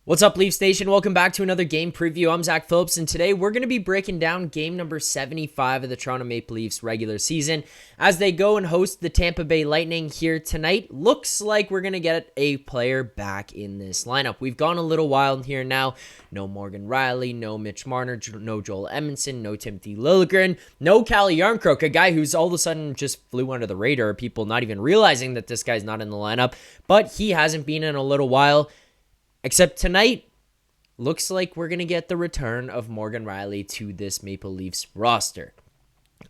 What's up, Leafs Nation? Welcome back to another game preview. I'm Zack Phillips, and today we're going to be breaking down game number 75 of the Toronto Maple Leafs regular season as they go and host the Tampa Bay Lightning here tonight. Looks like we're going to get a player back in this lineup. We've gone a little wild here now. No Morgan Rielly, no Mitch Marner, no Joel Edmondson, no Timothy Liljegren, no Calle Jarnkrok, a guy who's all of a sudden just flew under the radar, people not even realizing that this guy's not in the lineup, but he hasn't been in a little while. Except tonight, looks like we're going to get the return of Morgan Rielly to this Maple Leafs roster.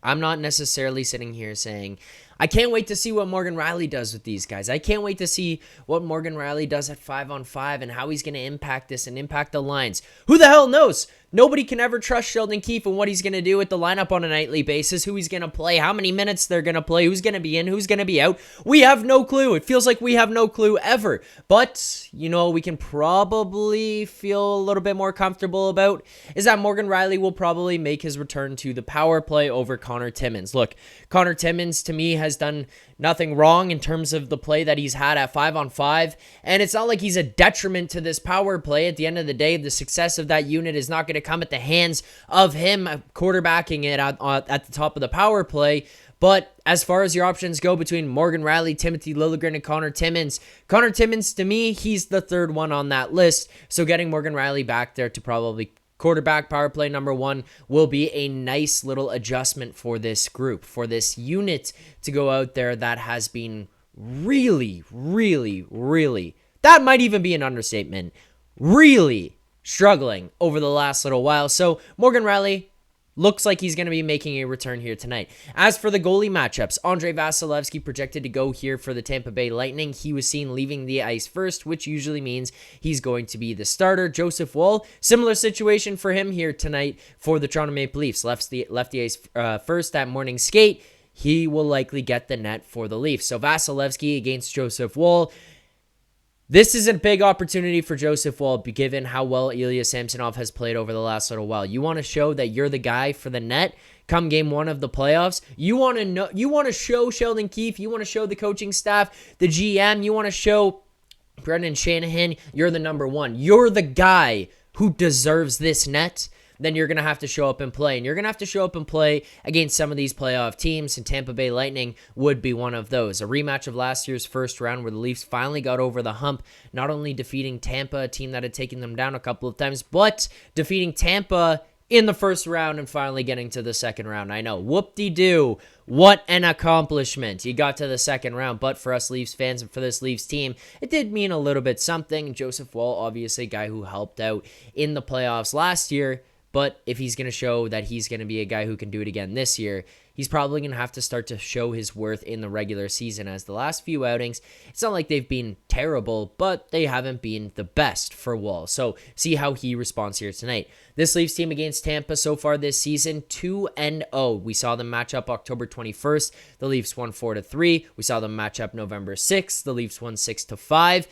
I'm not necessarily sitting here saying, I can't wait to see what Morgan Rielly does with these guys. I can't wait to see what Morgan Rielly does at 5-on-5 and how he's going to impact this and impact the lines. Who the hell knows? Nobody can ever trust Sheldon Keefe and what he's going to do with the lineup on a nightly basis, who he's going to play, how many minutes they're going to play, who's going to be in, who's going to be out. We have no clue. It feels like we have no clue ever. But, we can probably feel a little bit more comfortable about is that Morgan Rielly will probably make his return to the power play over Connor Timmins. Look, Connor Timmins, to me, has done nothing wrong in terms of the play that he's had at 5-on-5, and it's not like he's a detriment to this power play. At the end of the day, the success of that unit is not going to come at the hands of him quarterbacking it at the top of the power play. But as far as your options go between Morgan Rielly, Timothy Liljegren, and Connor Timmins, to me, he's the third one on that list. So getting Morgan Rielly back there to probably quarterback power play number one will be a nice little adjustment for this group, for this unit to go out there that has been really, that might even be an understatement, really struggling over the last little while. So Morgan Rielly looks like he's going to be making a return here tonight. As for the goalie matchups, Andrei Vasilevskiy projected to go here for the Tampa Bay Lightning. He was seen leaving the ice first, which usually means he's going to be the starter. Joseph Woll, similar situation for him here tonight for the Toronto Maple Leafs. Left the ice first at morning skate. He will likely get the net for the Leafs. So Vasilevskiy against Joseph Woll. This is a big opportunity for Joseph Woll, given how well Ilya Samsonov has played over the last little while. You want to show that you're the guy for the net come game one of the playoffs. You want to show Sheldon Keefe, you want to show the coaching staff, the GM, you want to show Brendan Shanahan, you're the number one. You're the guy who deserves this net. Then you're going to have to show up and play. And you're going to have to show up and play against some of these playoff teams, and Tampa Bay Lightning would be one of those. A rematch of last year's first round where the Leafs finally got over the hump, not only defeating Tampa, a team that had taken them down a couple of times, but defeating Tampa in the first round and finally getting to the second round. I know, whoop-de-doo, what an accomplishment. You got to the second round, but for us Leafs fans and for this Leafs team, it did mean a little bit something. Joseph Woll, obviously a guy who helped out in the playoffs last year, but if he's going to show that he's going to be a guy who can do it again this year, he's probably going to have to start to show his worth in the regular season, as the last few outings, it's not like they've been terrible, but they haven't been the best for Woll. So see how he responds here tonight. This Leafs team against Tampa so far this season, 2-0. We saw them match up October 21st. The Leafs won 4-3. We saw them match up November 6th. The Leafs won 6-5.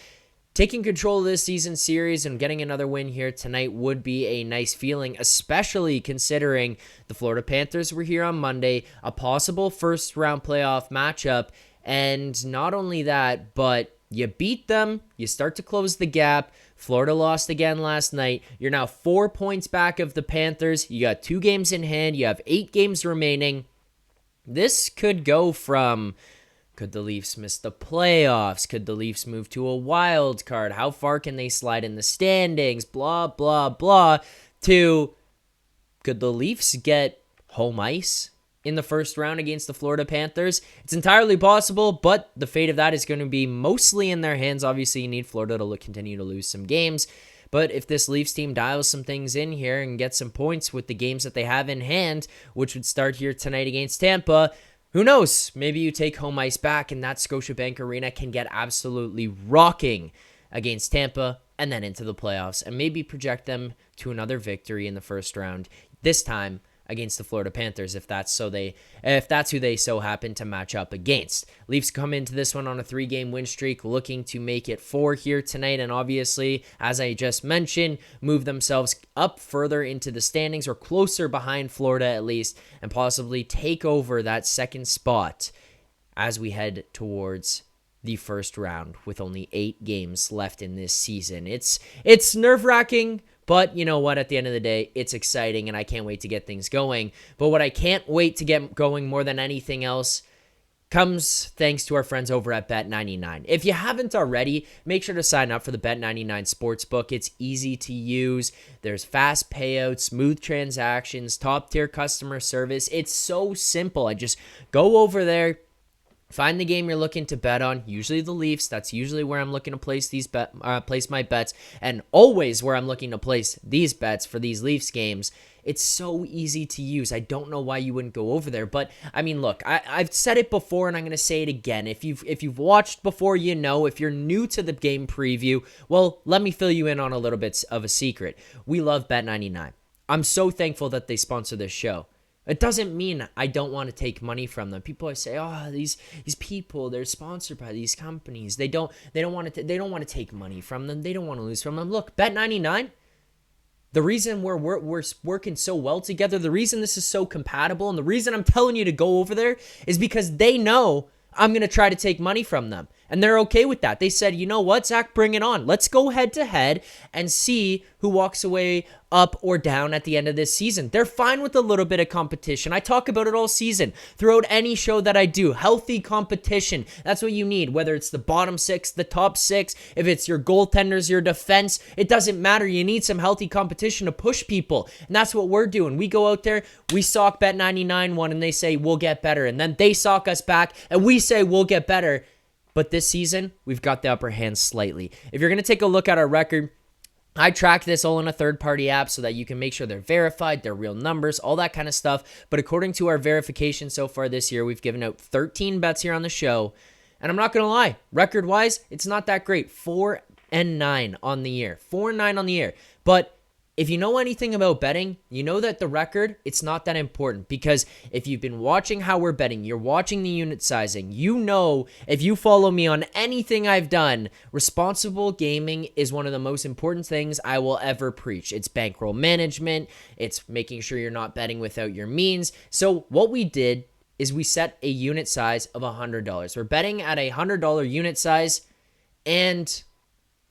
Taking control of this season series and getting another win here tonight would be a nice feeling, especially considering the Florida Panthers were here on Monday, a possible first-round playoff matchup, and not only that, but you beat them, you start to close the gap. Florida lost again last night. You're now 4 points back of the Panthers. You got 2 games in hand. You have 8 games remaining. This could go from... Could the Leafs miss the playoffs? Could the Leafs move to a wild card? How far can they slide in the standings? Blah, blah, blah. To, could the Leafs get home ice in the first round against the Florida Panthers? It's entirely possible, but the fate of that is going to be mostly in their hands. Obviously, you need Florida to continue to lose some games. But if this Leafs team dials some things in here and gets some points with the games that they have in hand, which would start here tonight against Tampa, who knows? Maybe you take home ice back and that Scotiabank Arena can get absolutely rocking against Tampa and then into the playoffs and maybe project them to another victory in the first round, this time against the Florida Panthers, if that's who they so happen to match up against. Leafs come into this one on a 3-game win streak, looking to make it 4 here tonight, and obviously, as I just mentioned, move themselves up further into the standings, or closer behind Florida at least, and possibly take over that second spot as we head towards the first round with only 8 games left in this season. It's nerve-wracking, but you know what? At the end of the day, it's exciting, and I can't wait to get things going. But what I can't wait to get going more than anything else comes thanks to our friends over at Bet99. If you haven't already, make sure to sign up for the Bet99 Sportsbook. It's easy to use. There's fast payouts, smooth transactions, top-tier customer service. It's so simple. I just go over there, find the game you're looking to bet on, usually the Leafs. That's usually where I'm looking to place place my bets, and always where I'm looking to place these bets for these Leafs games. It's so easy to use. I don't know why you wouldn't go over there, but I mean, look, I've said it before, and I'm going to say it again. If you've watched before, you know. If you're new to the game preview, well, let me fill you in on a little bit of a secret. We love Bet99. I'm so thankful that they sponsor this show. It doesn't mean I don't want to take money from them. People always say, "Oh, these people, they're sponsored by these companies. They don't want to take money from them. They don't want to lose from them." Look, Bet99, the reason we're working so well together, the reason this is so compatible, and the reason I'm telling you to go over there is because they know I'm going to try to take money from them. And they're okay with that. They said, you know what, Zach, bring it on. Let's go head to head and see who walks away up or down at the end of this season. They're fine with a little bit of competition. I talk about it all season throughout any show that I do. Healthy competition. That's what you need, whether it's the bottom 6, the top 6, if it's your goaltenders, your defense, it doesn't matter. You need some healthy competition to push people. And that's what we're doing. We go out there, we sock Bet99 one, and they say, we'll get better. And then they sock us back, and we say, we'll get better. But this season, we've got the upper hand slightly. If you're going to take a look at our record, I track this all in a third-party app so that you can make sure they're verified, they're real numbers, all that kind of stuff. But according to our verification so far this year, we've given out 13 bets here on the show. And I'm not going to lie, record-wise, it's not that great. 4-9 on the year. 4-9 on the year. But if you know anything about betting, you know that the record, it's not that important, because if you've been watching how we're betting, you're watching the unit sizing, you know, if you follow me on anything I've done, responsible gaming is one of the most important things I will ever preach. It's bankroll management. It's making sure you're not betting without your means. So what we did is we set a unit size of $100. We're betting at a $100 unit size, and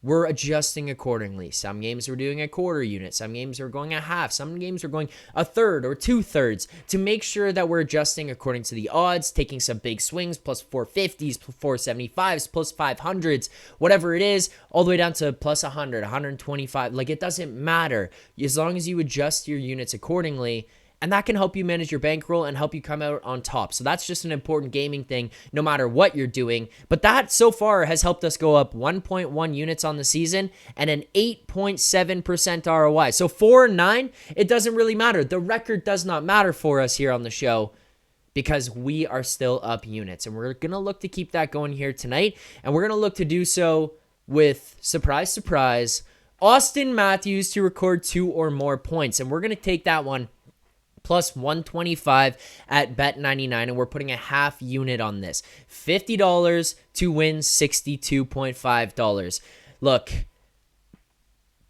we're adjusting accordingly. Some games we're doing a quarter unit. Some games are going a half. Some games are going a third or 2/3 to make sure that we're adjusting according to the odds, taking some big swings, plus 450s, plus 475s, plus 500s, whatever it is, all the way down to plus 100, 125. Like, it doesn't matter as long as you adjust your units accordingly. And that can help you manage your bankroll and help you come out on top. So that's just an important gaming thing, no matter what you're doing. But that so far has helped us go up 1.1 units on the season and an 8.7% ROI. So 4-9, it doesn't really matter. The record does not matter for us here on the show, because we are still up units. And we're going to look to keep that going here tonight. And we're going to look to do so with, surprise, surprise, Austin Matthews to record 2 or more points. And we're going to take that one plus 125 at Bet99, and we're putting a half unit on this. $50 to win $62.5. Look,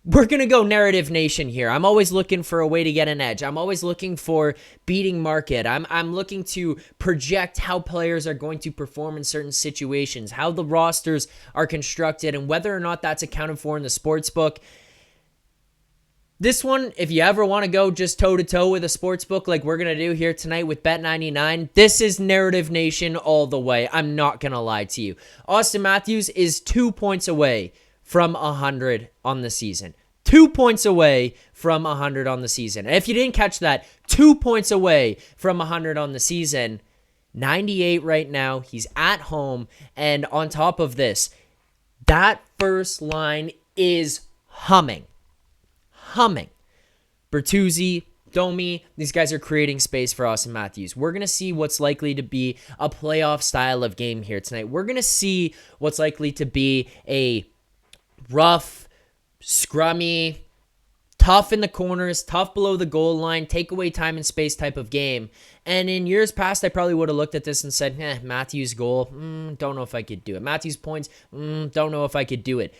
we're going to go narrative nation here. I'm always looking for a way to get an edge. I'm always looking for beating market. I'm looking to project how players are going to perform in certain situations, how the rosters are constructed, and whether or not that's accounted for in the sports book. This one, if you ever want to go just toe-to-toe with a sports book like we're going to do here tonight with Bet99, this is Narrative Nation all the way. I'm not going to lie to you. Austin Matthews is 2 points away from 100 on the season. 2 points away from 100 on the season. And if you didn't catch that, 2 points away from 100 on the season. 98 right now. He's at home. And on top of this, that first line is humming. Bertuzzi, Domi, these guys are creating space for Austin Matthews. We're going to see what's likely to be a playoff style of game here tonight. We're going to see what's likely to be a rough, scrummy, tough in the corners, tough below the goal line, take away time and space type of game. And in years past, I probably would have looked at this and said, Matthews goal, don't know if I could do it. Matthews points, don't know if I could do it.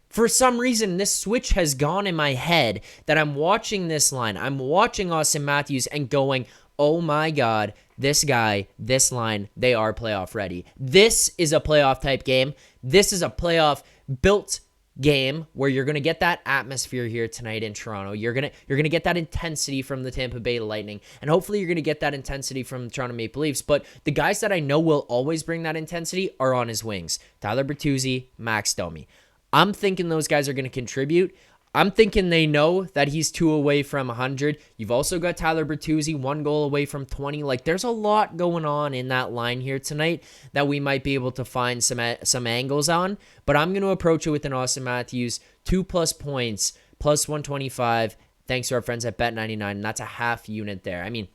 For some reason, this switch has gone in my head that I'm watching this line. I'm watching Austin Matthews and going, oh my God, this guy, this line, they are playoff ready. This is a playoff type game. This is a playoff built game where you're going to get that atmosphere here tonight in Toronto. You're going to get that intensity from the Tampa Bay Lightning, and hopefully you're going to get that intensity from the Toronto Maple Leafs. But the guys that I know will always bring that intensity are on his wings. Tyler Bertuzzi, Max Domi. I'm thinking those guys are going to contribute. I'm thinking they know that he's 2 away from 100. You've also got Tyler Bertuzzi, 1 goal away from 20. Like, there's a lot going on in that line here tonight that we might be able to find some angles on. But I'm going to approach it with an Austin Matthews, 2+ points, plus 125, thanks to our friends at Bet99, and that's a half unit there. I mean,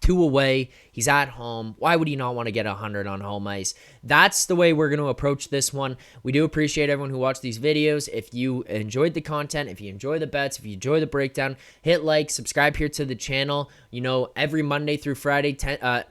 2 away, he's at home. Why would he not want to get 100 on home ice? That's the way we're going to approach this one. We do appreciate everyone who watched these videos. If you enjoyed the content, if you enjoy the bets, if you enjoy the breakdown, hit like, subscribe here to the channel. You know, every Monday through Friday,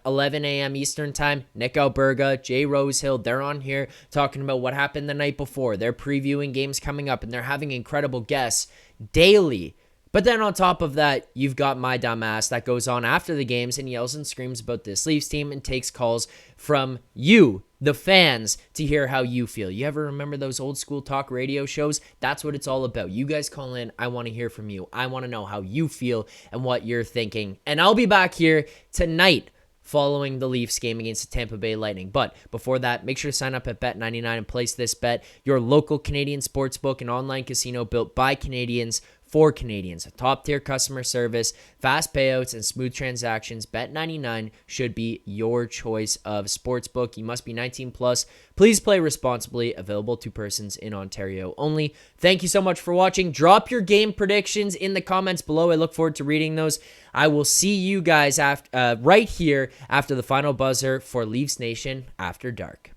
11 a.m. Eastern time, Nick Alberga, Jay Rosehill, they're on here talking about what happened the night before. They're previewing games coming up, and they're having incredible guests daily. But then on top of that, you've got my dumb ass that goes on after the games and yells and screams about this Leafs team and takes calls from you, the fans, to hear how you feel. You ever remember those old school talk radio shows? That's what it's all about. You guys call in. I want to hear from you. I want to know how you feel and what you're thinking. And I'll be back here tonight following the Leafs game against the Tampa Bay Lightning. But before that, make sure to sign up at Bet99 and place this bet. Your local Canadian sportsbook and online casino built by Canadians for Canadians. A top-tier customer service, fast payouts, and smooth transactions. Bet99 should be your choice of sportsbook. You must be 19 plus. Please play responsibly. Available to persons in Ontario only. Thank you so much for watching. Drop your game predictions in the comments below. I look forward to reading those. I will see you guys right here after the final buzzer for Leafs Nation After Dark.